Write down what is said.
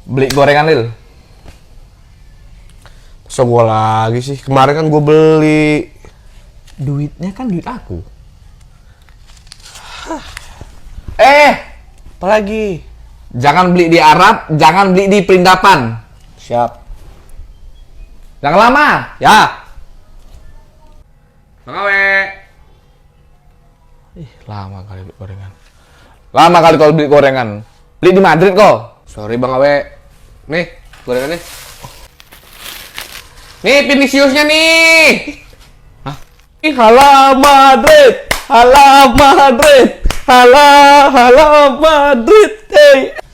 Beli gorengan, Lil. Masa gue lagi sih? Kemarin kan gue beli. Duitnya kan duit aku. Apalagi? Jangan beli di Arab, jangan beli di Perindapan. Siap. Jangan lama, ya. Bang Awe. Lama kali beli gorengan. Lama kali kalau beli gorengan. Beli di Madrid kok. Sorry Bang Awe. Nih, gorengannya. Nih Viniciusnya nih. Hala Madrid, hala Madrid, hala Madrid. Hey.